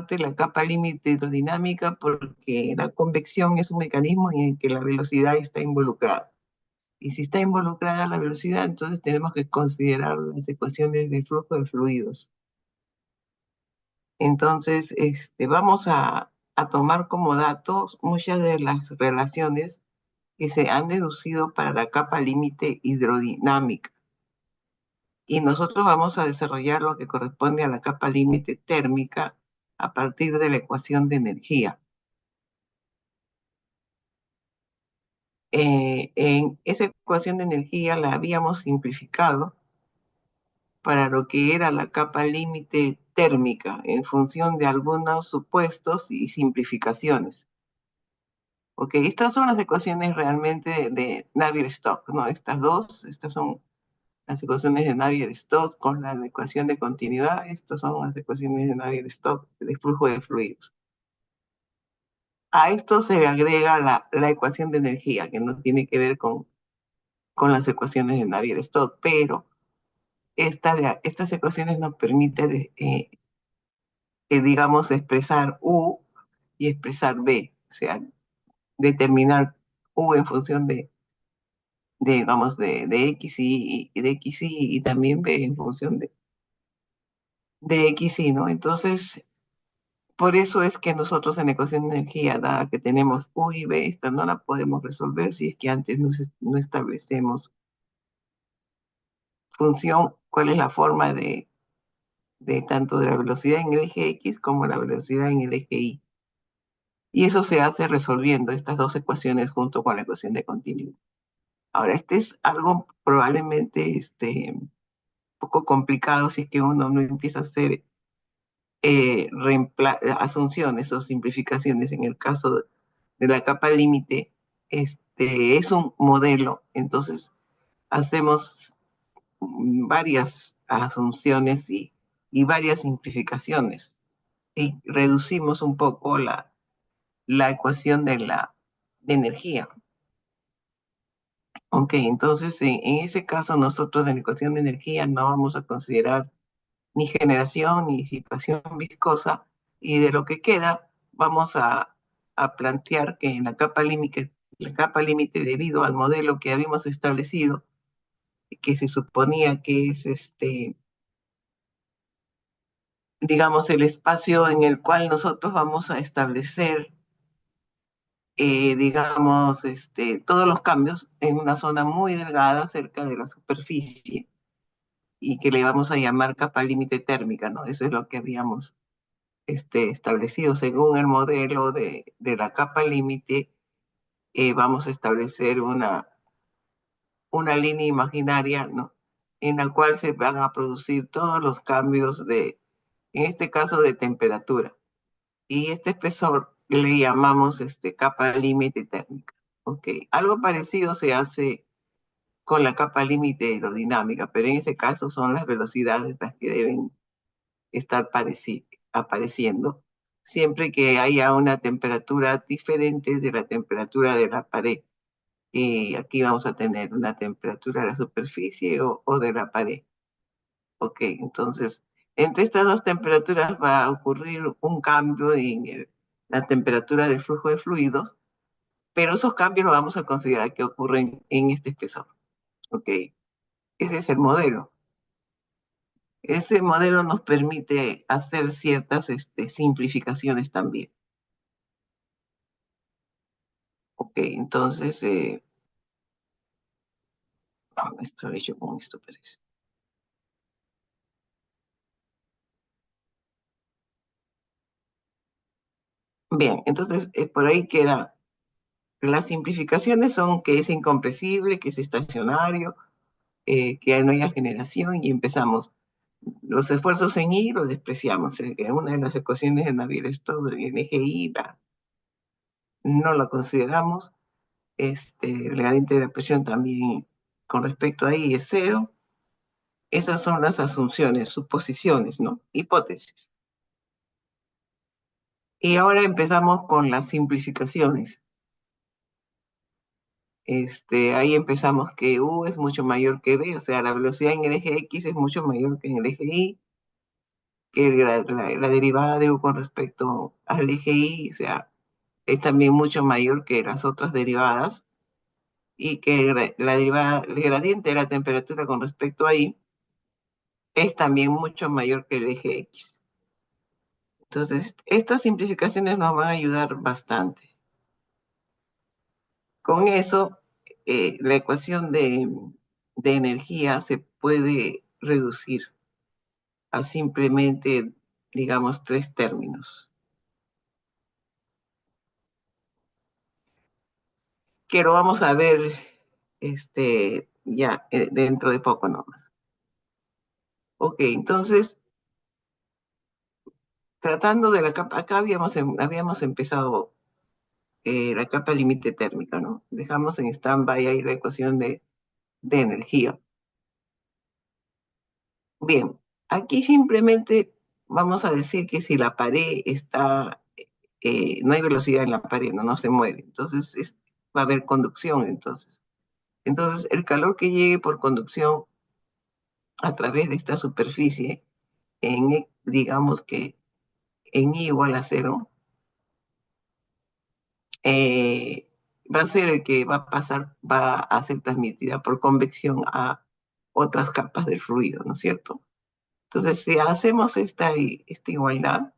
parte la capa límite hidrodinámica porque la convección es un mecanismo en el que la velocidad está involucrada. Y si está involucrada la velocidad, entonces tenemos que considerar las ecuaciones de flujo de fluidos. Entonces, vamos a tomar como datos muchas de las relaciones que se han deducido para la capa límite hidrodinámica. Y nosotros vamos a desarrollar lo que corresponde a la capa límite térmica a partir de la ecuación de energía. En esa ecuación de energía la habíamos simplificado para lo que era la capa límite térmica en función de algunos supuestos y simplificaciones. Ok, estas son las ecuaciones realmente de Navier-Stokes, ¿no? Estas son las ecuaciones de Navier-Stokes con la ecuación de continuidad. Estas son las ecuaciones de Navier-Stokes de flujo de fluidos. A esto se le agrega la ecuación de energía, que no tiene que ver con las ecuaciones de Navier-Stokes, pero estas ecuaciones nos permiten, digamos, expresar U y expresar B, o sea, determinar U en función vamos, de X y de X y también B en función de X y, ¿no? Entonces, por eso es que nosotros en la ecuación de energía, dada que tenemos U y B, esta no la podemos resolver si es que antes no establecemos función, cuál es la forma de tanto de la velocidad en el eje X como la velocidad en el eje Y. Y eso se hace resolviendo estas dos ecuaciones junto con la ecuación de continuidad. Ahora, este es algo probablemente un poco complicado si es que uno no empieza a hacer asunciones o simplificaciones. En el caso de la capa límite, es un modelo, entonces hacemos varias asunciones y varias simplificaciones y reducimos un poco la ecuación de energía. Ok, entonces en ese caso nosotros en la ecuación de energía no vamos a considerar ni generación ni disipación viscosa, y de lo que queda vamos a plantear que en la capa límite debido al modelo que habíamos establecido, que se suponía que es digamos, el espacio en el cual nosotros vamos a establecer, digamos, todos los cambios en una zona muy delgada cerca de la superficie y que le vamos a llamar capa límite térmica, ¿no? Eso es lo que habíamos establecido según el modelo de la capa límite. Vamos a establecer una línea imaginaria, ¿no? En la cual se van a producir todos los cambios en este caso, de temperatura. Y este espesor le llamamos capa límite térmica. Ok, algo parecido se hace con la capa límite aerodinámica, pero en ese caso son las velocidades las que deben estar apareciendo, siempre que haya una temperatura diferente de la temperatura de la pared. Y aquí vamos a tener una temperatura de la superficie o de la pared. Ok, entonces, entre estas dos temperaturas va a ocurrir un cambio en la temperatura del flujo de fluidos, pero esos cambios los vamos a considerar que ocurren en este espesor. Ok, ese es el modelo. Este modelo nos permite hacer ciertas simplificaciones también. Ok, entonces, esto he hecho con esto, parece. Bien, entonces, por ahí queda. Las simplificaciones son que es incompresible, que es estacionario, que no haya generación y empezamos. Los esfuerzos en Y los despreciamos. Una de las ecuaciones de Navier-Stokes de NGI no la consideramos. El gradiente de la presión también con respecto a I es cero. Esas son las asunciones, suposiciones, ¿no? Hipótesis. Y ahora empezamos con las simplificaciones. Ahí empezamos que U es mucho mayor que B, o sea, la velocidad en el eje X es mucho mayor que en el eje Y, que la derivada de U con respecto al eje Y, o sea, es también mucho mayor que las otras derivadas, y que la derivada, el gradiente de la temperatura con respecto a Y es también mucho mayor que el eje X. Entonces, estas simplificaciones nos van a ayudar bastante. Con eso, la ecuación de energía se puede reducir a simplemente, digamos, tres términos, que lo vamos a ver ya dentro de poco nomás. Ok, entonces, tratando de la capa, acá habíamos empezado la capa límite térmica, ¿no? Dejamos en stand-by ahí la ecuación de energía. Bien, aquí simplemente vamos a decir que si la pared está, no hay velocidad en la pared, no se mueve, entonces va a haber conducción, entonces. Entonces, el calor que llegue por conducción a través de esta superficie, digamos que en I igual a cero, va a ser el que va a pasar, va a ser transmitida por convección a otras capas del fluido, ¿no es cierto? Entonces, si hacemos esta igualdad,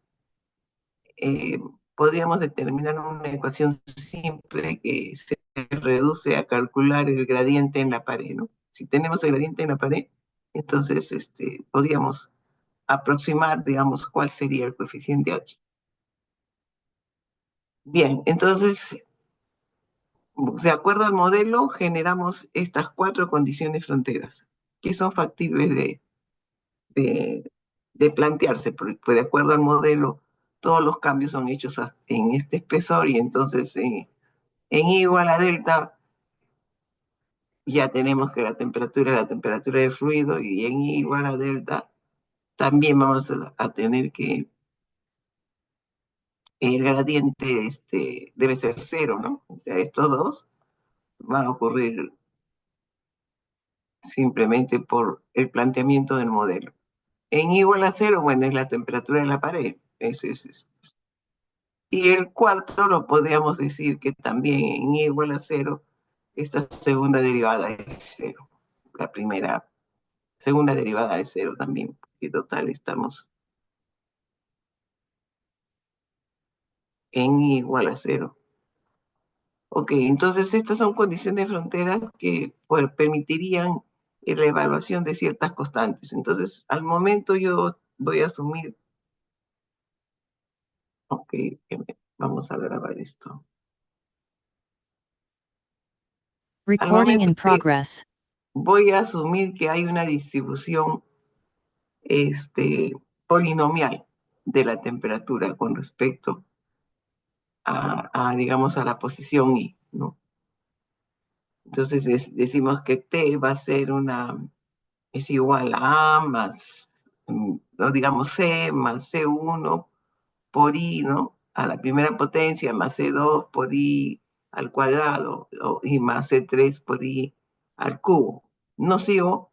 eh, podríamos determinar una ecuación simple que se reduce a calcular el gradiente en la pared, ¿no? Si tenemos el gradiente en la pared, entonces podríamos aproximar, digamos, cuál sería el coeficiente H. Bien, entonces, de acuerdo al modelo, generamos estas cuatro condiciones fronteras que son factibles de, de plantearse, porque pues, de acuerdo al modelo, todos los cambios son hechos en este espesor, y entonces en I igual a delta ya tenemos que la temperatura es la temperatura del fluido, y en I igual a delta también vamos a tener que el gradiente debe ser cero, ¿no? O sea, estos dos van a ocurrir simplemente por el planteamiento del modelo. En I igual a cero, bueno, es la temperatura de la pared. Y el cuarto lo podríamos decir que también en I igual a cero, esta segunda derivada es cero. La primera, segunda derivada es cero también, porque total estamos en I igual a cero. Ok, entonces estas son condiciones de fronteras que pues, permitirían la evaluación de ciertas constantes. Entonces, al momento yo voy a asumir, ok, vamos a grabar esto. Al Recording momento in que progress. voy a asumir que hay una distribución polinomial de la temperatura con respecto digamos, a la posición I, ¿no? Entonces decimos que T va a ser es igual a A más, o digamos C más C1 por I, ¿no? A la primera potencia más C2 por I al cuadrado, y más C3 por I al cubo. No sigo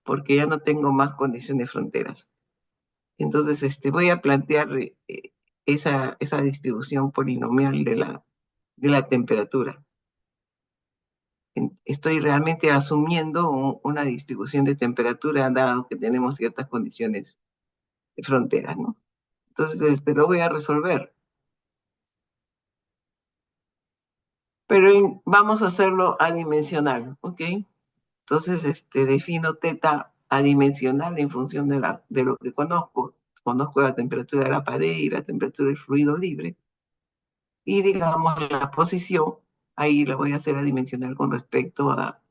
porque ya no tengo más condiciones de fronteras. Entonces, voy a plantear esa distribución polinomial de la temperatura. Estoy realmente asumiendo una distribución de temperatura, dado que tenemos ciertas condiciones de frontera, ¿no? Entonces, lo voy a resolver. Pero vamos a hacerlo adimensional, ¿ok? Entonces, defino teta adimensional en función de lo que conozco. Conozco la temperatura de la pared y la temperatura del fluido libre. Y digamos la posición, ahí la voy a hacer adimensional con respecto a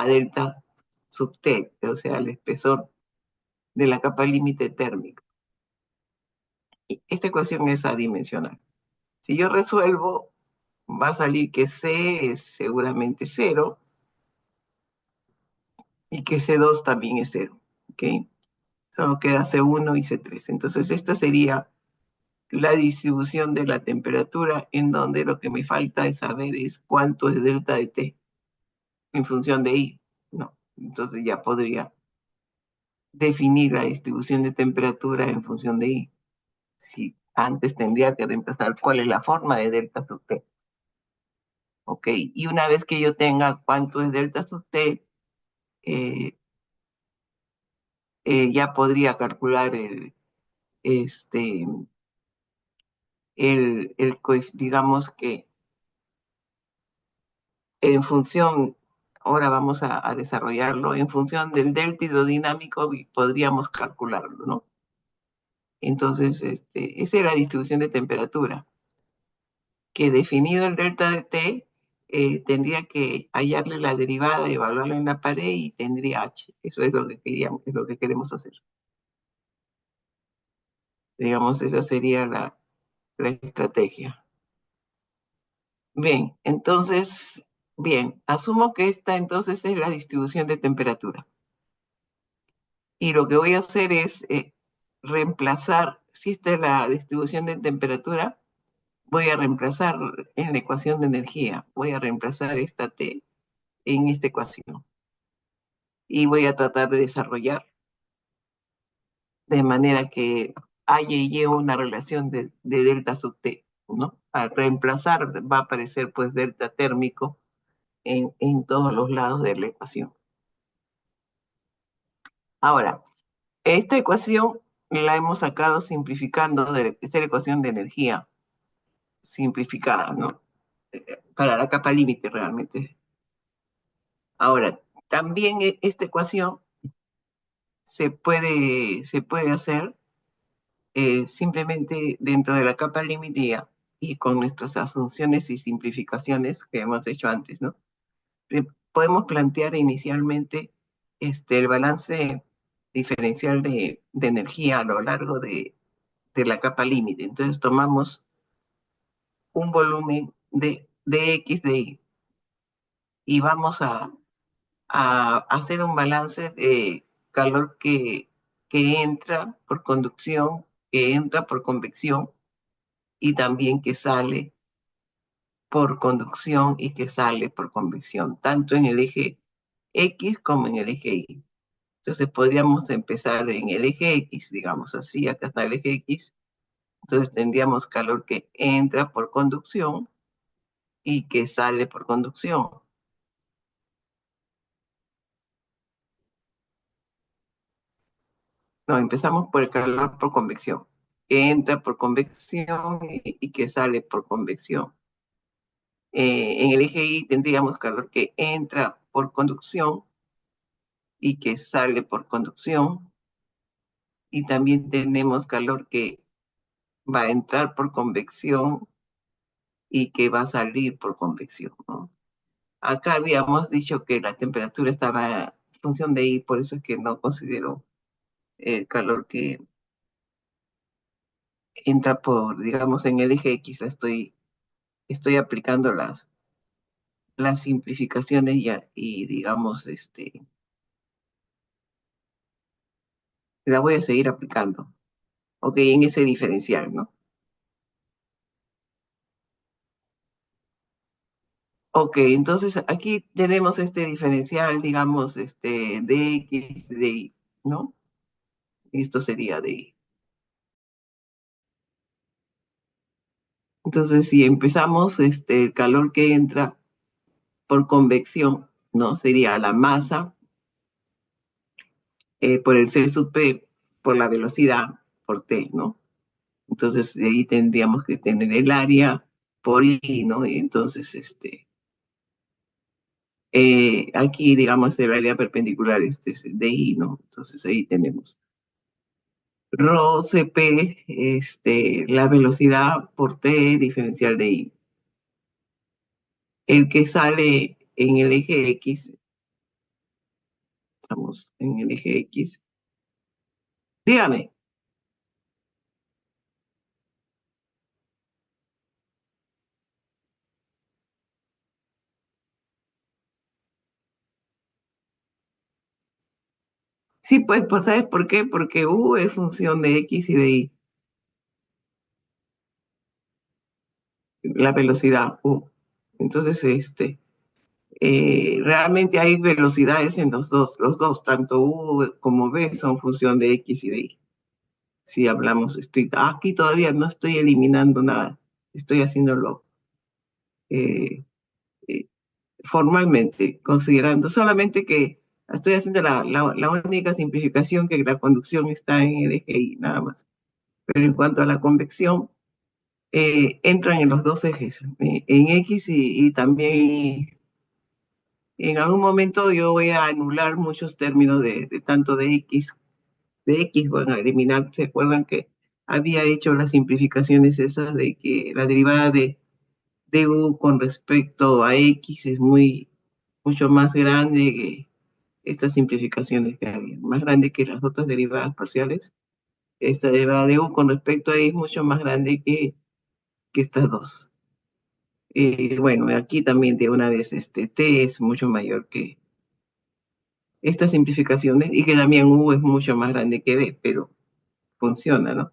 delta sub T, o sea, el espesor de la capa límite térmica. Y esta ecuación es adimensional. Si yo resuelvo, va a salir que C es seguramente cero y que C2 también es cero, ¿ok? Solo queda C1 y C3. Entonces, esta sería la distribución de la temperatura, en donde lo que me falta es saber es cuánto es delta de T en función de I, ¿no? Entonces ya podría definir la distribución de temperatura en función de I. Si antes tendría que reemplazar cuál es la forma de delta sub T. Ok, y una vez que yo tenga cuánto es delta sub T, eh, ya podría calcular este, digamos que en función, ahora vamos a desarrollarlo, en función del delta hidrodinámico podríamos calcularlo, ¿no? Entonces, esa es la distribución de temperatura, que definido el delta de T, tendría que hallarle la derivada, evaluarla en la pared y tendría H. Eso es lo que queríamos, es lo que queremos hacer. Digamos, esa sería la estrategia. Bien, entonces, bien, asumo que esta entonces es la distribución de temperatura. Y lo que voy a hacer es reemplazar, si esta es la distribución de temperatura, voy a reemplazar en la ecuación de energía, voy a reemplazar esta T en esta ecuación. Y voy a tratar de desarrollar de manera que haya y lleve una relación de delta sub T, ¿no? Al reemplazar va a aparecer pues delta térmico en todos los lados de la ecuación. Ahora, esta ecuación la hemos sacado simplificando de esta ecuación de energía simplificada, ¿no? Para la capa límite realmente. Ahora, también esta ecuación se puede hacer simplemente dentro de la capa límite y con nuestras asunciones y simplificaciones que hemos hecho antes, ¿no? Podemos plantear inicialmente el balance diferencial de energía a lo largo de la capa límite. Entonces tomamos un volumen de X de Y y vamos a hacer un balance de calor que entra por conducción, que entra por convección y también que sale por conducción y que sale por convección, tanto en el eje X como en el eje Y. Entonces podríamos empezar en el eje X, digamos así, acá está el eje X. Entonces tendríamos calor que entra por conducción y que sale por conducción. No, empezamos por el calor por convección, que entra por convección y que sale por convección. En el eje Y tendríamos calor que entra por conducción y que sale por conducción. Y también tenemos calor que va a entrar por convección y que va a salir por convección, ¿no? Acá habíamos dicho que la temperatura estaba en función de I, por eso es que no considero el calor que entra por, digamos, en el eje X. Estoy aplicando las simplificaciones y digamos, la voy a seguir aplicando, ok, en ese diferencial, ¿no? Ok, entonces aquí tenemos este diferencial, digamos, de X, de Y, ¿no? Esto sería de Y. Entonces, si empezamos, el calor que entra por convección, ¿no? Sería la masa por el C sub P, por la velocidad, por T, ¿no? Entonces, de ahí tendríamos que tener el área por I, ¿no? Y entonces, aquí, digamos, el área perpendicular es de I, ¿no? Entonces, ahí tenemos Rho CP, la velocidad por T diferencial de I. El que sale en el eje X, estamos en el eje X. Dígame. Sí, pues, ¿sabes por qué? Porque U es función de X y de Y, la velocidad U. Entonces, Realmente hay velocidades en los dos, tanto U como V son función de X y de Y. Si hablamos estricta, aquí todavía no estoy eliminando nada, estoy haciéndolo eh, eh, formalmente, considerando solamente que estoy haciendo la única simplificación que la conducción está en el eje Y, nada más. Pero en cuanto a la convección, entran en los dos ejes, en X y también en algún momento yo voy a anular muchos términos de tanto de X, van a eliminar. ¿Se acuerdan que había hecho las simplificaciones esas de que la derivada de U con respecto a X es mucho más grande que estas simplificaciones que había, más grande que las otras derivadas parciales? Esta derivada de U con respecto a Y es mucho más grande que estas dos. Bueno, aquí también de una vez T es mucho mayor que estas simplificaciones y que también U es mucho más grande que B, pero funciona, ¿no?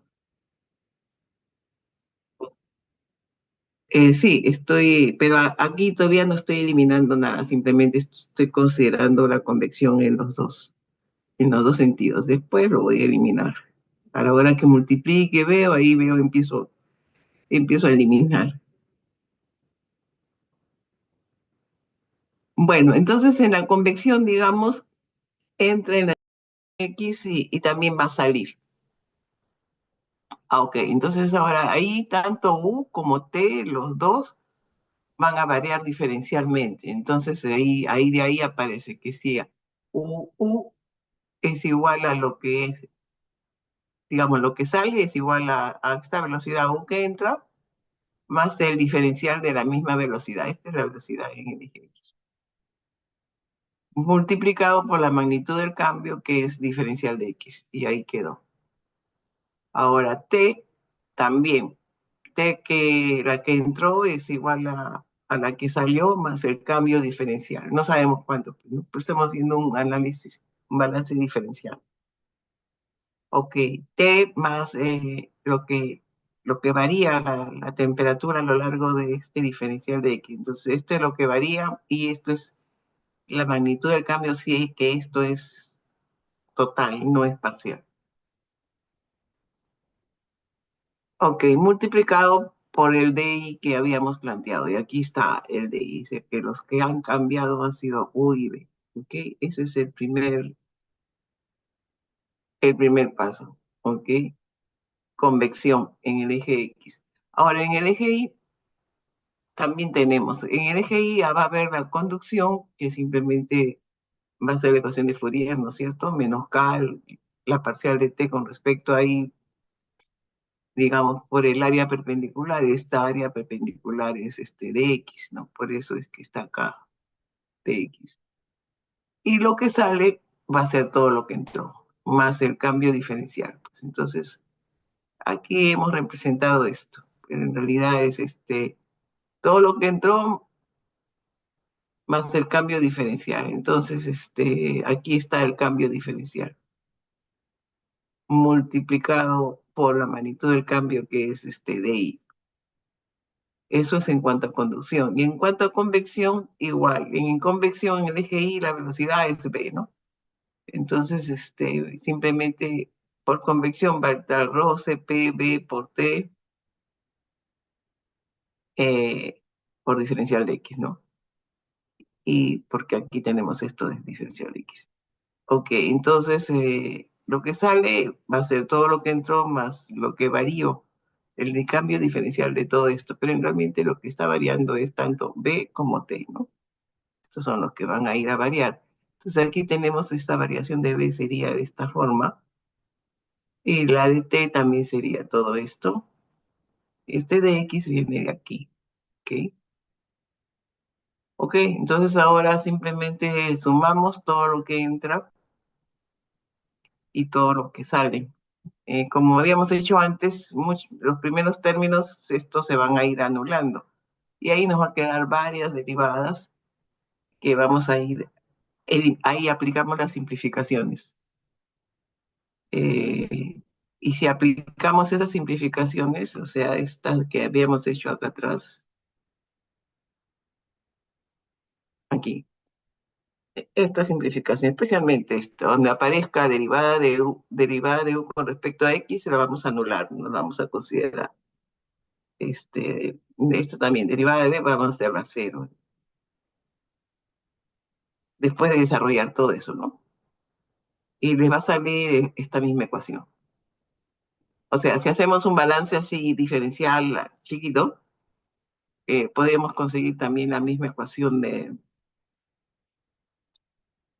Sí, pero aquí todavía no estoy eliminando nada, simplemente estoy considerando la convección en los dos sentidos. Después lo voy a eliminar. A la hora que multiplique, empiezo a eliminar. Bueno, entonces en la convección, digamos, entra en la X y también va a salir. Ok, entonces ahora ahí tanto U como T, los dos, van a variar diferencialmente. Entonces de ahí aparece que si U es igual a lo que es, digamos, lo que sale es igual a esta velocidad U que entra, más el diferencial de la misma velocidad. Esta es la velocidad en el eje X. Multiplicado por la magnitud del cambio, que es diferencial de X. Y ahí quedó. Ahora T también. La que entró es igual a la que salió más el cambio diferencial. No sabemos cuánto, ¿no? Pues estamos haciendo un análisis, un balance diferencial. Ok, T más lo que varía la temperatura a lo largo de este diferencial de X. Entonces, esto es lo que varía y esto es la magnitud del cambio, si es que esto es total, no es parcial. Ok, multiplicado por el DI que habíamos planteado. Y aquí está el DI. Dice que los que han cambiado han sido U y B. Ok, ese es el primer paso. Ok, convección en el eje X. Ahora, en el eje Y también tenemos, en el eje Y va a haber la conducción, que simplemente va a ser la ecuación de Fourier, ¿no es cierto? Menos K, la parcial de T con respecto a Y, digamos, por el área perpendicular. Esta área perpendicular es de X, ¿no? Por eso es que está acá de X. Y lo que sale va a ser todo lo que entró, más el cambio diferencial. Pues entonces, aquí hemos representado esto, pero en realidad es todo lo que entró más el cambio diferencial. Entonces, aquí está el cambio diferencial multiplicado por la magnitud del cambio que es de I. Eso es en cuanto a conducción. Y en cuanto a convección, igual. En convección, en el eje Y, la velocidad es V, ¿no? Entonces, simplemente por convección va a estar rho Cp V por T por diferencial de X, ¿no? Y porque aquí tenemos esto de diferencial de X. Ok, entonces lo que sale va a ser todo lo que entró más lo que varió, el cambio diferencial de todo esto, pero realmente lo que está variando es tanto B como T, ¿no? Estos son los que van a ir a variar. Entonces aquí tenemos esta variación de B sería de esta forma, y la de T también sería todo esto. Este de X viene de aquí, ¿ok? Ok, entonces ahora simplemente sumamos todo lo que entra y todo lo que sale. Como habíamos hecho antes, los primeros términos, estos se van a ir anulando. Y ahí nos va a quedar varias derivadas que vamos a ir, ahí aplicamos las simplificaciones. Y si aplicamos esas simplificaciones, o sea, estas que habíamos hecho acá atrás, aquí. Esta simplificación, especialmente esto, donde aparezca derivada de U con respecto a X, se la vamos a anular, no la vamos a considerar. Esto también, derivada de B, vamos a hacerla cero. Después de desarrollar todo eso, ¿no? Y les va a salir esta misma ecuación. O sea, si hacemos un balance así diferencial chiquito, podríamos conseguir también la misma ecuación de,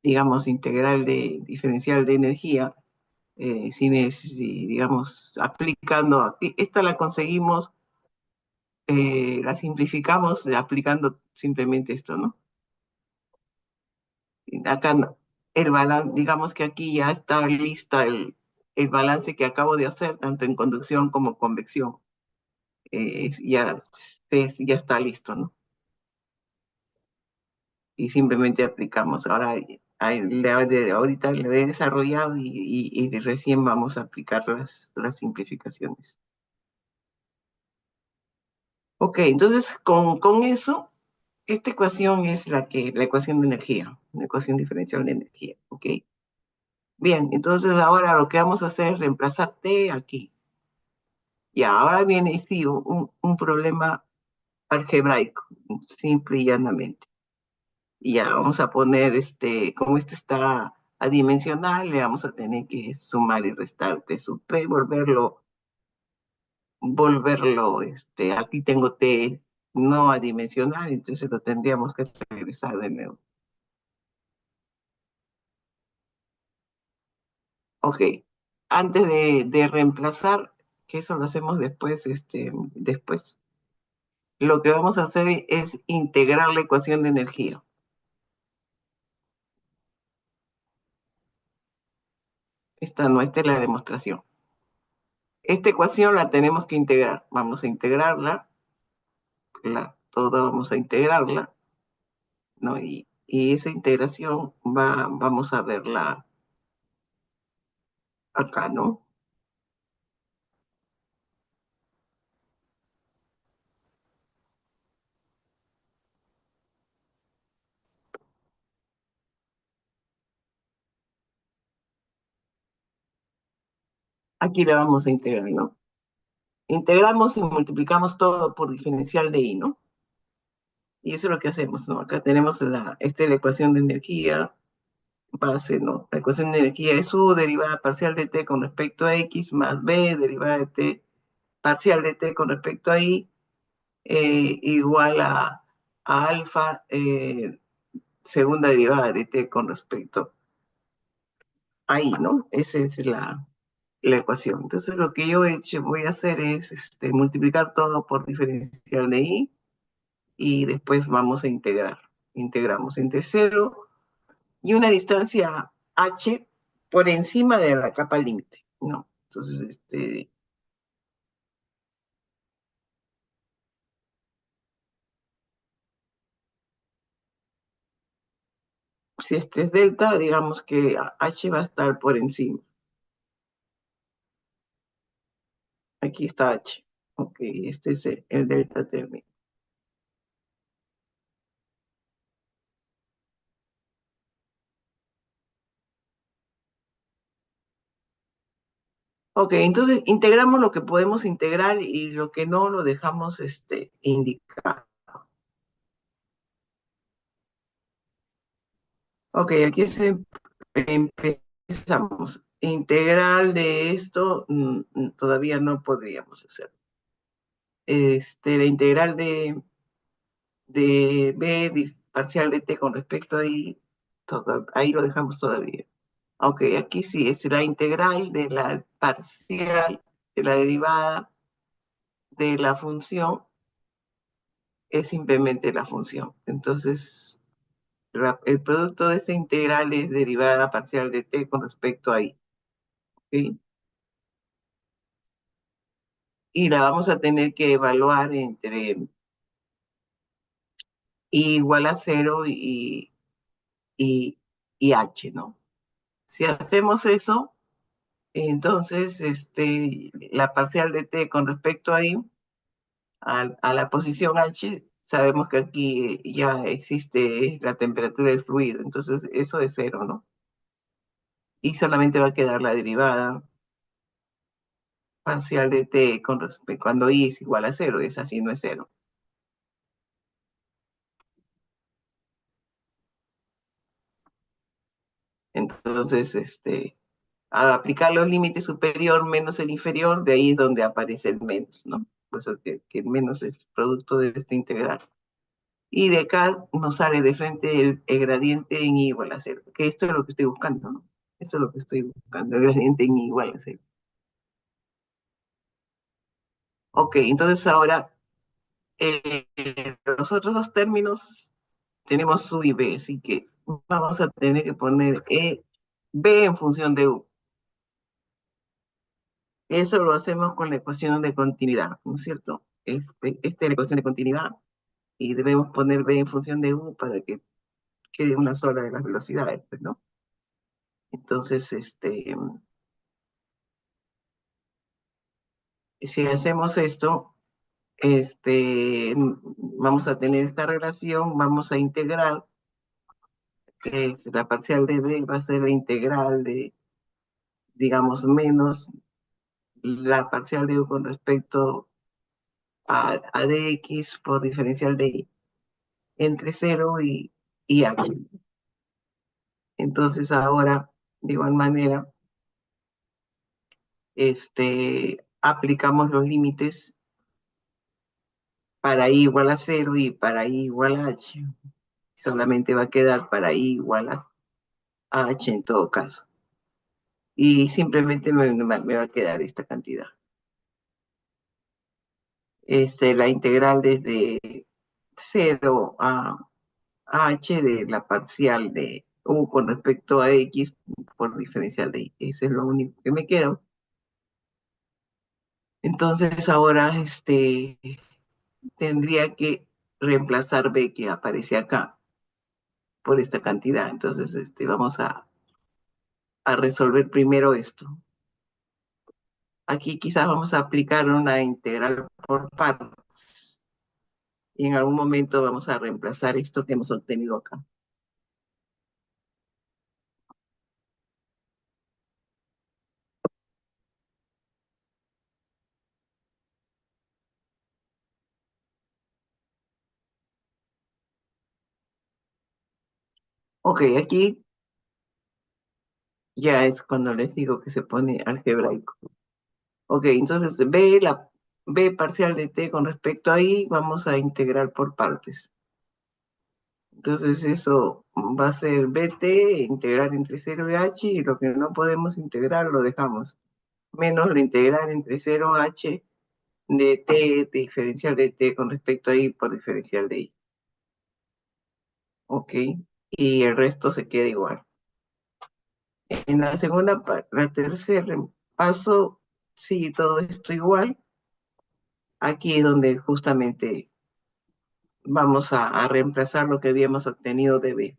digamos, integral de diferencial de energía, digamos, aplicando, esta la conseguimos, la simplificamos aplicando simplemente esto, ¿no? Acá el balance, digamos que aquí ya está lista el balance que acabo de hacer, tanto en conducción como convección. Ya está listo, ¿no? Y simplemente aplicamos. Ahora, ahorita lo he desarrollado y recién vamos a aplicar las simplificaciones. Ok, entonces con eso, esta ecuación es la ecuación de energía, la ecuación diferencial de energía, ok. Bien, entonces ahora lo que vamos a hacer es reemplazar T aquí. Y ahora viene, sí, un problema algebraico, simple y llanamente. Y ya vamos a poner, como este está adimensional, le vamos a tener que sumar y restar T sub P, aquí tengo T no adimensional, entonces lo tendríamos que regresar de nuevo. Ok, antes de reemplazar, que eso lo hacemos después, después, lo que vamos a hacer es integrar la ecuación de energía. Esta no, esta es la demostración. Esta ecuación la tenemos que integrar. Vamos a integrarla, toda vamos a integrarla, ¿no? Y esa integración vamos a verla acá, ¿no? Aquí la vamos a integrar, ¿no? Integramos y multiplicamos todo por diferencial de I, ¿no? Y eso es lo que hacemos, ¿no? Acá tenemos esta es la ecuación de energía base, ¿no? La ecuación de energía es U derivada parcial de T con respecto a X más B derivada de T parcial de T con respecto a I igual a alfa segunda derivada de T con respecto a I, ¿no? Esa es la ecuación. Entonces lo que yo voy a hacer es multiplicar todo por diferencial de I y después vamos a integrar. Integramos entre 0 y una distancia h por encima de la capa límite, ¿no? Entonces, si este es delta, digamos que h va a estar por encima. Aquí está h. Ok, este es el delta térmico. Ok, entonces integramos lo que podemos integrar y lo que no lo dejamos indicado. Ok, aquí empezamos. Integral de esto todavía no podríamos hacer. La integral de B parcial de T con respecto a I, ahí lo dejamos todavía. Ok, aquí sí, es la integral de la parcial, de la derivada de la función, es simplemente la función. Entonces, el producto de esa integral es derivada parcial de T con respecto a I. ¿Sí? Y la vamos a tener que evaluar entre I igual a 0 y H, ¿no? Si hacemos eso, entonces la parcial de T con respecto a I, a la posición H, sabemos que aquí ya existe la temperatura del fluido, entonces eso es cero, ¿no? Y solamente va a quedar la derivada parcial de t con respecto, cuando i es igual a cero, es así, no es cero. Entonces, al aplicar los límites superior menos el inferior, de ahí es donde aparece el menos, ¿no? Por eso que el menos es producto de esta integral. Y de acá nos sale de frente el gradiente en i igual a cero, que esto es lo que estoy buscando, ¿no? Eso es lo que estoy buscando, el gradiente en i igual a cero. Ok, entonces ahora eh, los otros dos términos tenemos u y b, así que vamos a tener que poner b en función de u. Eso lo hacemos con la ecuación de continuidad, ¿no es cierto? Esta es la ecuación de continuidad y debemos poner b en función de u para que quede una sola de las velocidades, pues, ¿no? Entonces, si hacemos esto, vamos a tener esta relación, vamos a integrar, la parcial de b va a ser la integral de, digamos, menos la parcial de u con respecto a dx por diferencial de y, entre 0 y h. Entonces ahora, de igual manera, aplicamos los límites para i igual a 0 y para i igual a h. Solamente va a quedar para i igual a h en todo caso. Y simplemente me va a quedar esta cantidad. La integral desde 0 a h de la parcial de u con respecto a x por diferencial de y. Eso es lo único que me queda. Entonces ahora tendría que reemplazar b que aparece acá por esta cantidad. Entonces vamos a resolver primero esto. Aquí quizás vamos a aplicar una integral por partes. Y en algún momento vamos a reemplazar esto que hemos obtenido acá. Ok, aquí ya es cuando les digo que se pone algebraico. Ok, entonces b parcial de t con respecto a i, vamos a integrar por partes. Entonces eso va a ser bt, integrar entre 0 y h, y lo que no podemos integrar lo dejamos. Menos lo integral entre 0 a h de t, de diferencial de t con respecto a i por diferencial de i. Ok, y el resto se queda igual. En la segunda, la tercera paso, sigue todo esto igual. Aquí es donde justamente vamos a reemplazar lo que habíamos obtenido de b.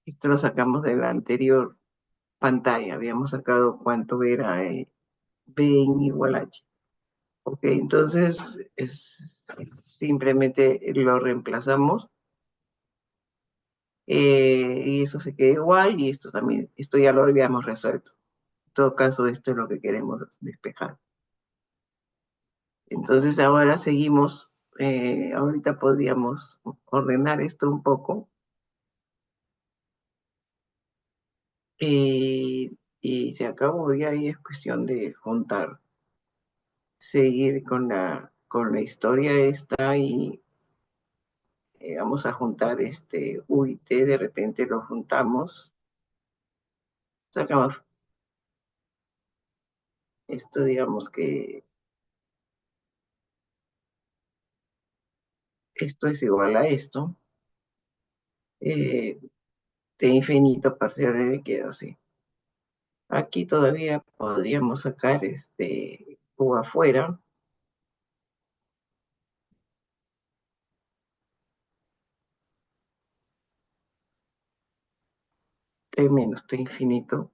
Esto lo sacamos de la anterior pantalla. Habíamos sacado cuánto era b en igual a h. Ok, entonces simplemente lo reemplazamos y eso se queda igual y esto también, esto ya lo habíamos resuelto. En todo caso, esto es lo que queremos despejar. Entonces ahora seguimos, ahorita podríamos ordenar esto un poco y se acabó ya y es cuestión de juntar, seguir con la historia esta y vamos a juntar U y T, de repente lo juntamos, sacamos esto, digamos que esto es igual a esto, eh, T infinito parcial de queda así. Aquí todavía podríamos sacar U afuera, T menos T infinito.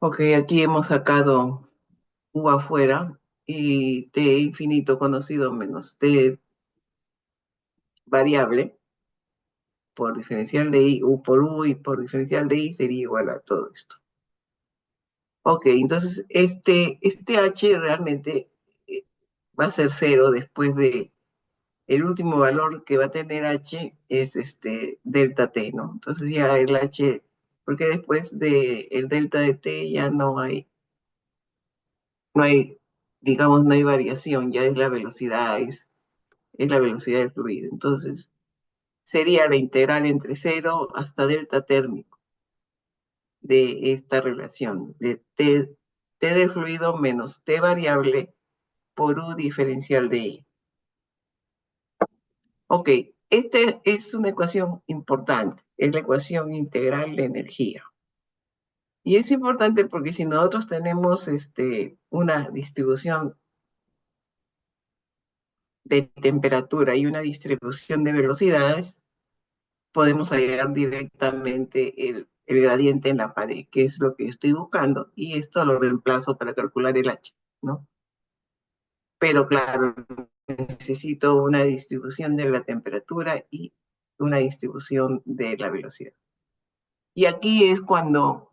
Ok, aquí hemos sacado U afuera y T infinito conocido menos T variable por diferencial de I, U por U y por diferencial de I sería igual a todo esto. Ok, entonces este H realmente eh, va a ser cero después de el último valor que va a tener H es delta T, ¿no? Entonces ya el H, porque después de el delta de T ya no hay, digamos, no hay variación, ya es la velocidad, es la velocidad del fluido. Entonces sería la integral entre cero hasta delta térmico de esta relación de T del fluido menos T variable por U diferencial de I. Ok, esta es una ecuación importante, es la ecuación integral de energía. Y es importante porque si nosotros tenemos una distribución de temperatura y una distribución de velocidades, podemos hallar directamente el gradiente en la pared, que es lo que estoy buscando, y esto lo reemplazo para calcular el H, ¿no? Pero claro, necesito una distribución de la temperatura y una distribución de la velocidad. Y aquí es cuando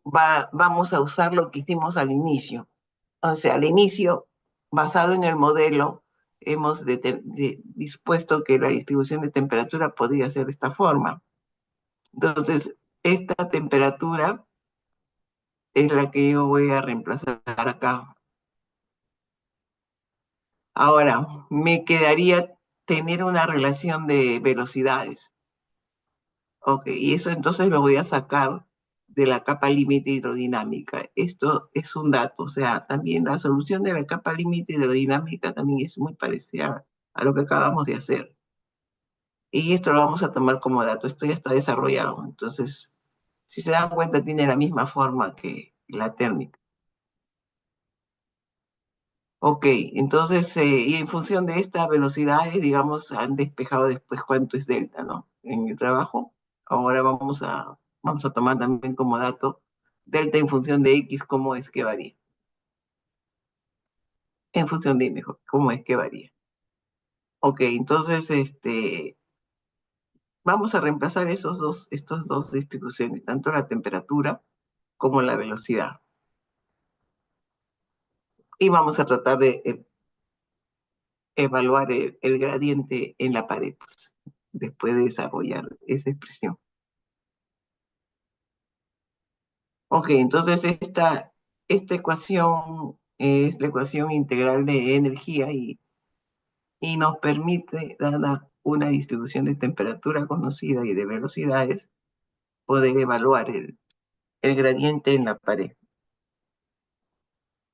vamos a usar lo que hicimos al inicio. O sea, al inicio, basado en el modelo, hemos dispuesto que la distribución de temperatura podría ser de esta forma. Entonces, esta temperatura es la que yo voy a reemplazar acá. Ahora, me quedaría tener una relación de velocidades. Ok, y eso entonces lo voy a sacar de la capa límite hidrodinámica. Esto es un dato, o sea, también la solución de la capa límite hidrodinámica también es muy parecida a lo que acabamos de hacer. Y esto lo vamos a tomar como dato, esto ya está desarrollado. Entonces, si se dan cuenta, tiene la misma forma que la térmica. Ok, entonces, y en función de estas velocidades, digamos, han despejado después cuánto es delta, ¿no? En el trabajo. Ahora vamos a tomar también como dato delta en función de X, cómo es que varía. En función de Y, mejor, cómo es que varía. Ok, entonces, vamos a reemplazar estos dos distribuciones, tanto la temperatura como la velocidad. Y vamos a tratar de evaluar el gradiente en la pared, pues, después de desarrollar esa expresión. Ok, entonces esta ecuación es la ecuación integral de energía y nos permite, dada una distribución de temperatura conocida y de velocidades, poder evaluar el gradiente en la pared.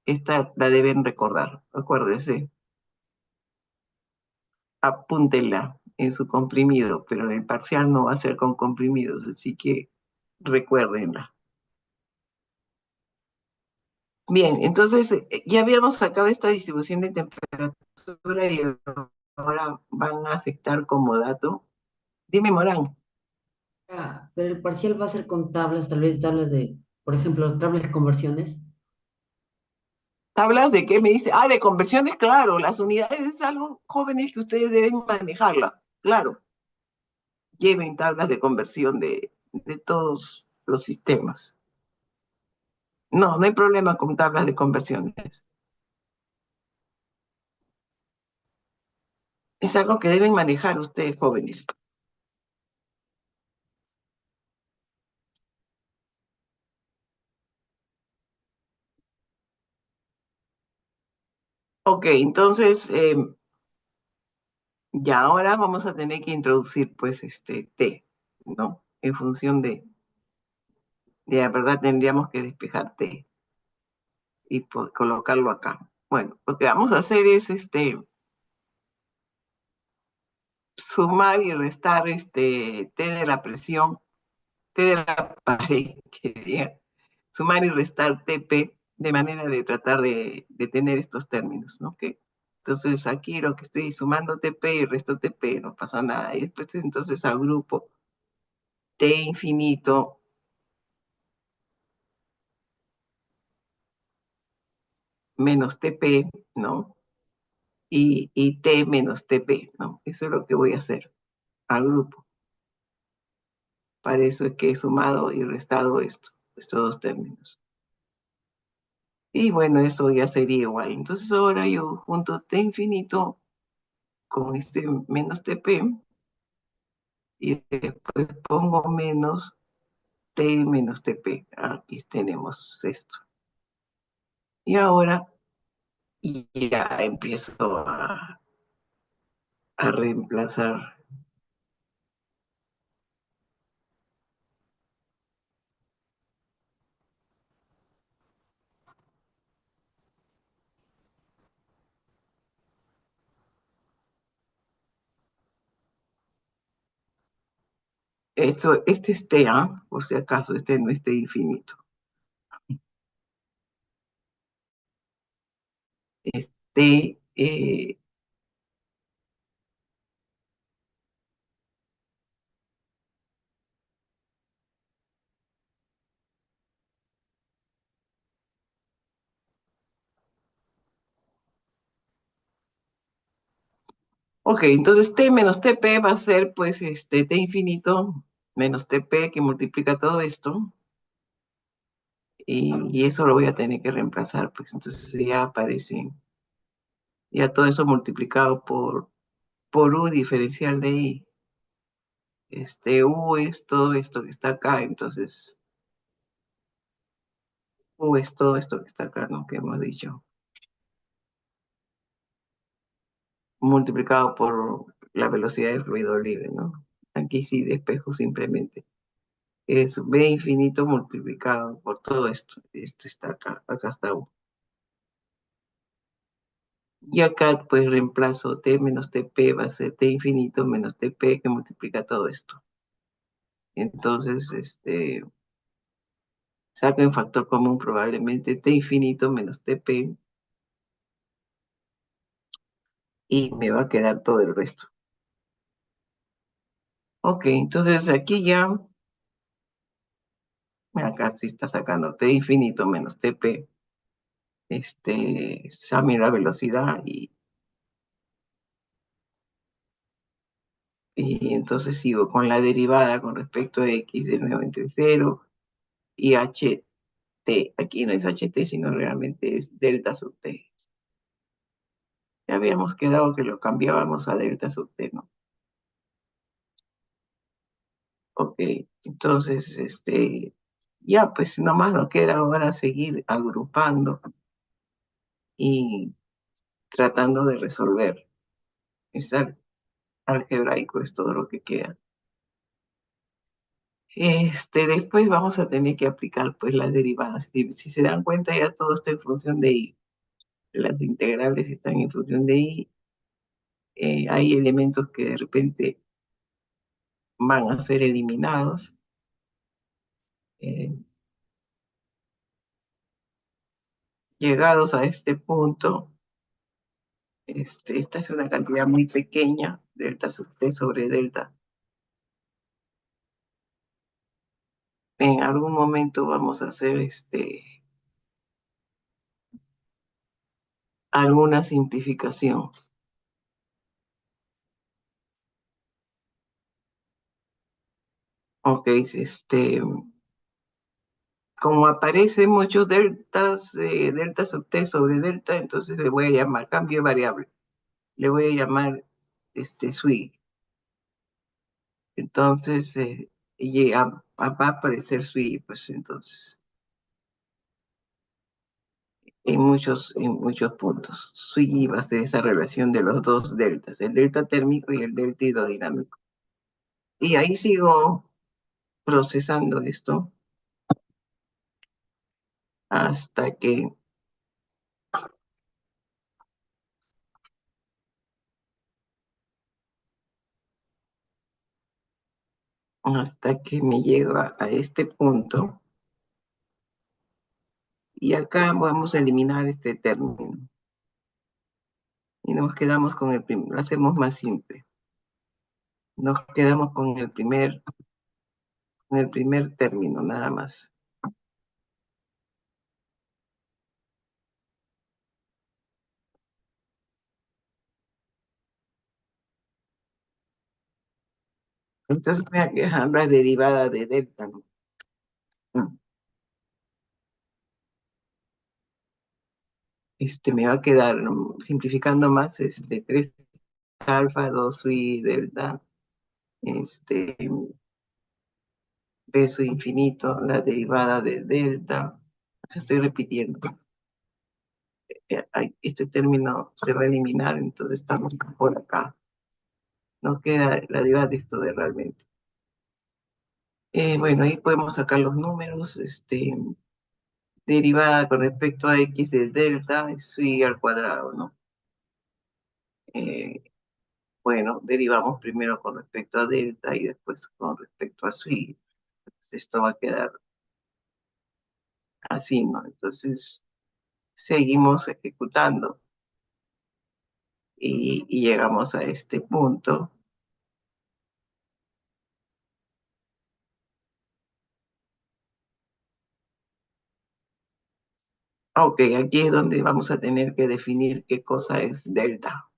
Esta la deben recordar, acuérdense, apúntenla en su comprimido, pero en el parcial no va a ser con comprimidos, así que recuérdenla. Bien, entonces ya habíamos sacado esta distribución de temperatura y ahora van a aceptar como dato. Dime, Morán. Ah, pero el parcial va a ser con tablas, tal vez tablas de, por ejemplo, tablas de conversiones. ¿Tablas de qué me dice? Ah, de conversiones, claro. Las unidades es algo, jóvenes, que ustedes deben manejarla. Claro, lleven tablas de conversión de todos los sistemas. No, no hay problema con tablas de conversiones. Es algo que deben manejar ustedes, jóvenes. Ok, entonces, ya ahora vamos a tener que introducir, pues, T, ¿no? En función de la verdad tendríamos que despejar T y colocarlo acá. Bueno, lo que vamos a hacer es, sumar y restar, T de la presión, T de la pared, que diga, sumar y restar TP, de manera de tratar de tener estos términos, ¿no? Entonces aquí lo que estoy sumando TP y resto TP, no pasa nada. Y después entonces agrupo T infinito menos TP, ¿no? Y T menos TP, ¿no? Eso es lo que voy a hacer al grupo. Para eso es que he sumado y restado estos dos términos. Y bueno, eso ya sería igual. Entonces ahora yo junto T infinito con este menos TP y después pongo menos T menos TP. Aquí tenemos esto. Y ahora ya empiezo a reemplazar. Este es T, ¿ah? Por si acaso, este no es T infinito. Este, ok, entonces T menos TP va a ser pues T infinito menos TP que multiplica todo esto. Y eso lo voy a tener que reemplazar, pues entonces ya aparece, ya todo eso multiplicado por U diferencial de I. U es todo esto que está acá, entonces U es todo esto que está acá, ¿no? Que hemos dicho, multiplicado por la velocidad del fluido libre, ¿no? Aquí sí despejo simplemente. Es B infinito multiplicado por todo esto. Esto está acá, acá está U. Y acá pues reemplazo T menos TP va a ser T infinito menos TP que multiplica todo esto. Entonces, saco en factor común probablemente T infinito menos TP y me va a quedar todo el resto. Ok, entonces aquí ya, acá sí está sacando T infinito menos TP, sabe la velocidad y entonces sigo con la derivada con respecto a X de nuevo entre 0 y HT. Aquí no es HT, sino realmente es delta sub T. Ya habíamos quedado que lo cambiábamos a delta sub T, ¿no? Ok, entonces, ya pues nomás nos queda ahora seguir agrupando y tratando de resolver. Es algebraico, es todo lo que queda. Después vamos a tener que aplicar pues las derivadas. Si se dan cuenta, ya todo está en función de I. Las integrales están en función de I. Hay elementos que de repente van a ser eliminados. Eh, Llegados a este punto, esta es una cantidad muy pequeña, delta sub T sobre delta. En algún momento vamos a hacer alguna simplificación. Ok, como aparecen muchos deltas, delta sub T sobre delta, entonces le voy a llamar cambio de variable. Le voy a llamar SWI. Entonces, va a aparecer SWI, pues entonces, en muchos puntos. SWI va a ser esa relación de los dos deltas, el delta térmico y el delta hidrodinámico. Y ahí sigo procesando esto hasta que me llego a este punto. Y acá vamos a eliminar este término. Y nos quedamos con el primero, lo hacemos más simple. Nos quedamos con el primer término, nada más. Entonces me voy a quedar la derivada de delta, ¿no? Mm. Me va a quedar, simplificando más, 3 alfa, 2 y delta, este, peso infinito, la derivada de delta. Estoy repitiendo. Este término se va a eliminar, entonces estamos por acá. No queda la derivada de esto de realmente. Bueno, ahí podemos sacar los números. Derivada con respecto a x de delta es y al cuadrado, ¿no? Eh, bueno, derivamos primero con respecto a delta y después con respecto a y. Entonces esto va a quedar así, ¿no? Entonces seguimos ejecutando y llegamos a este punto. Ok, aquí es donde vamos a tener que definir qué cosa es delta.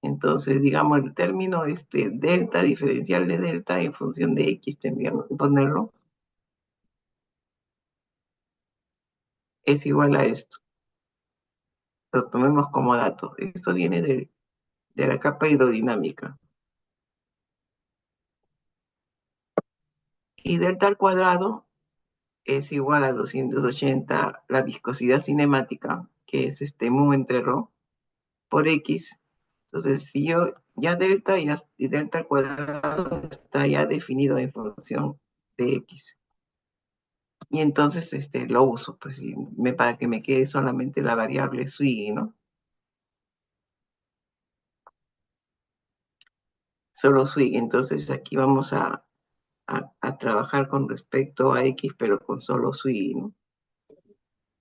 Entonces, digamos, el término delta, diferencial de delta en función de x, tendríamos que ponerlo, es igual a esto. Lo tomemos como dato. Esto viene de la capa hidrodinámica. Y delta al cuadrado es igual a 280 la viscosidad cinemática, que es mu entre rho, por x. Entonces, si yo ya delta y delta al cuadrado está ya definido en función de x. Y entonces lo uso, pues, para que me quede solamente la variable sui, ¿no? Solo sui. Entonces aquí vamos a trabajar con respecto a x, pero con solo sui, ¿no?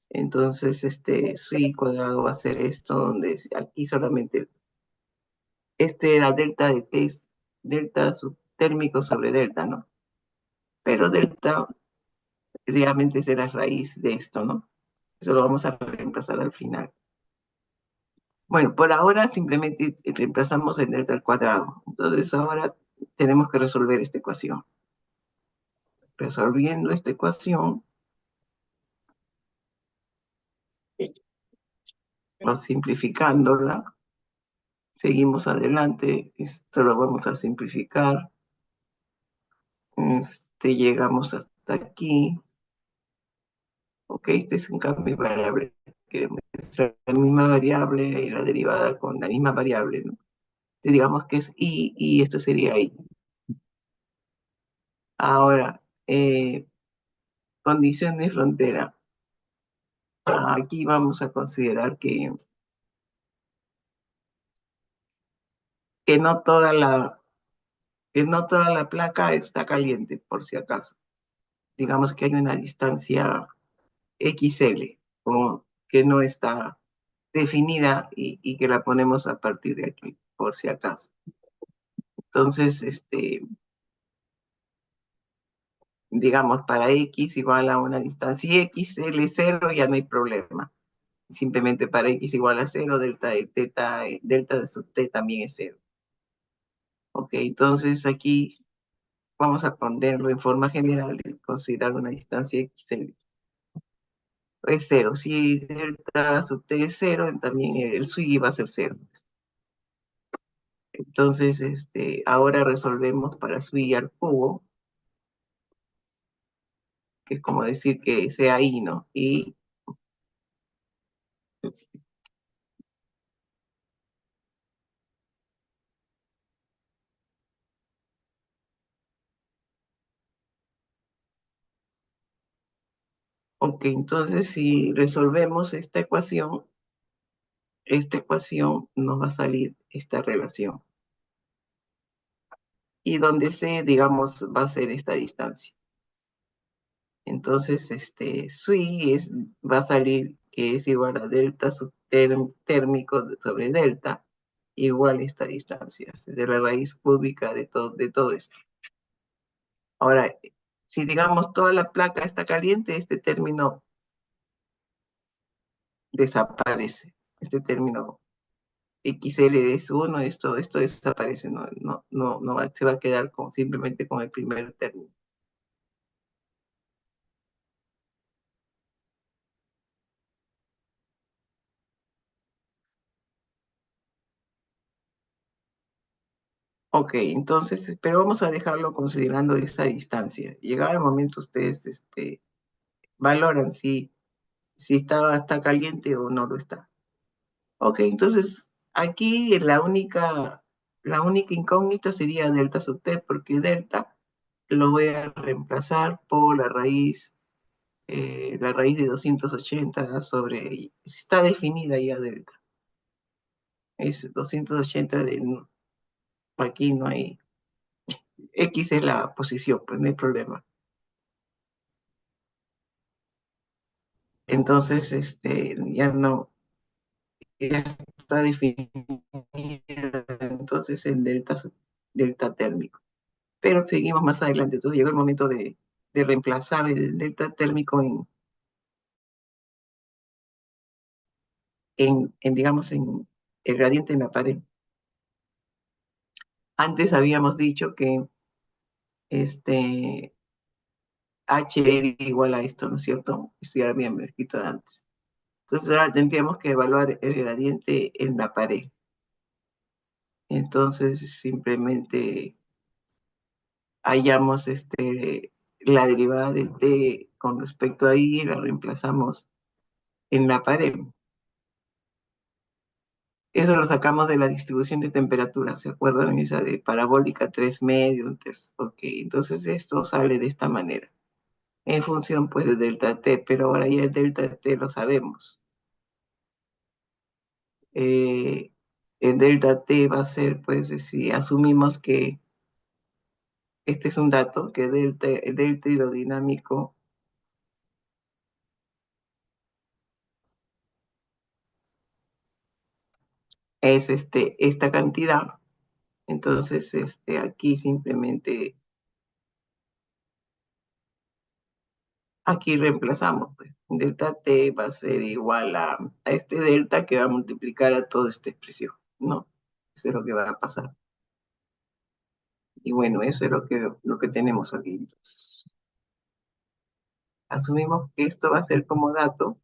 Entonces, sui cuadrado va a ser esto, donde aquí solamente, era delta de t, delta subtérmico sobre delta, ¿no? Pero delta, realmente será raíz de esto, ¿no? Eso lo vamos a reemplazar al final. Bueno, por ahora simplemente reemplazamos el delta al cuadrado. Entonces ahora tenemos que resolver esta ecuación. Resolviendo esta ecuación, o simplificándola, seguimos adelante. Esto lo vamos a simplificar. Llegamos hasta aquí. Ok, este es un cambio de variable. Queremos la misma variable y la derivada con la misma variable, ¿no? Entonces, digamos que es y esto sería i. Ahora, condición de frontera. Aquí vamos a considerar que no toda la, que no toda la placa está caliente, por si acaso. Digamos que hay una distancia XL, que no está definida y que la ponemos a partir de aquí, por si acaso. Entonces, digamos, para X igual a una distancia, si XL es 0, ya no hay problema. Simplemente para X igual a 0, delta de teta, delta de sub t también es 0. Ok, entonces aquí vamos a ponerlo en forma general y considerar una distancia XL. Es 0. Si delta sub t es 0, también el sui va a ser 0. Entonces, ahora resolvemos para sui al cubo, que es como decir que sea i, ¿no? Y, ok, entonces si resolvemos esta ecuación nos va a salir esta relación. Y donde c, digamos, va a ser esta distancia. Entonces, sui va a salir que es igual a delta subtérmico sobre delta, igual a esta distancia, de la raíz cúbica de todo esto. Ahora, si digamos toda la placa está caliente, este término desaparece. Este término XL es 1, esto desaparece, se va a quedar simplemente con el primer término. Ok, entonces, pero vamos a dejarlo considerando esa distancia. Llegado el momento, ustedes valoran si está caliente o no lo está. Ok, entonces aquí la única incógnita sería delta sub t, porque delta lo voy a reemplazar por la raíz de 280 sobre, está definida ya delta. Es 280 aquí no hay, X es la posición, pues no hay problema. Entonces, ya está definida entonces en delta térmico. Pero seguimos más adelante. Entonces llegó el momento de reemplazar el delta térmico digamos, en el gradiente en la pared. Antes habíamos dicho que este H era igual a esto, ¿no es cierto? Esto ya lo habíamos escrito antes. Entonces ahora tendríamos que evaluar el gradiente en la pared. Entonces simplemente hallamos la derivada de t con respecto a y la reemplazamos en la pared. Eso lo sacamos de la distribución de temperatura, ¿se acuerdan? Esa de parabólica 3 medio, un tercio. Ok, entonces esto sale de esta manera, en función pues de delta t, pero ahora ya el delta t lo sabemos. Eh, el delta t va a ser, pues, si asumimos que este es un dato, que el delta hidrodinámico es esta cantidad, entonces aquí simplemente, aquí reemplazamos, pues, delta t va a ser igual a este delta que va a multiplicar a toda esta expresión, ¿no? Eso es lo que va a pasar. Y bueno, eso es lo que tenemos aquí. Entonces, asumimos que esto va a ser como dato,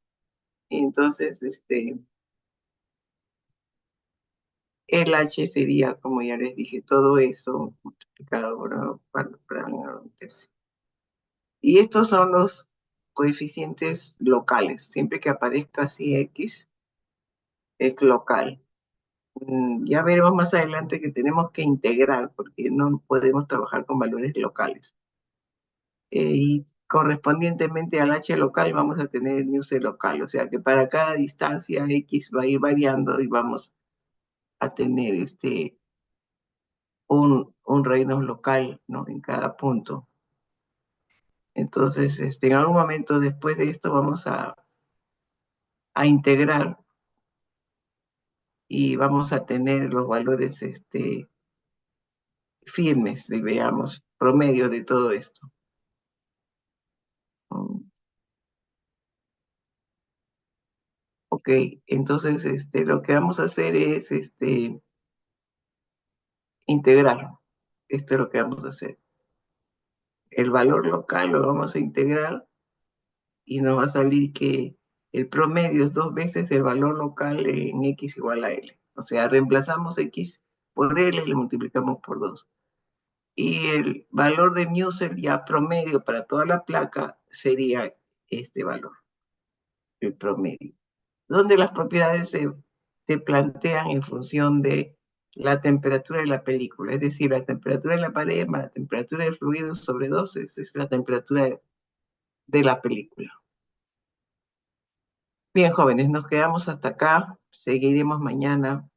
y entonces el H sería, como ya les dije, todo eso multiplicado por un tercio. Y estos son los coeficientes locales. Siempre que aparezca así X, es local. Ya veremos más adelante que tenemos que integrar porque no podemos trabajar con valores locales. Y correspondientemente al H local vamos a tener el nu C local. O sea que para cada distancia X va a ir variando y vamos a tener un reino local, ¿no? En cada punto. Entonces, en algún momento después de esto vamos a integrar y vamos a tener los valores firmes, veamos, promedio de todo esto. Ok, entonces lo que vamos a hacer es integrar. Esto es lo que vamos a hacer. El valor local lo vamos a integrar y nos va a salir que el promedio es 2 veces el valor local en X igual a L. O sea, reemplazamos X por L y le multiplicamos por 2. Y el valor de Newser ya promedio para toda la placa sería este valor, el promedio, donde las propiedades se plantean en función de la temperatura de la película, es decir, la temperatura de la pared más la temperatura del fluido sobre 2 es la temperatura de la película. Bien, jóvenes, nos quedamos hasta acá, seguiremos mañana.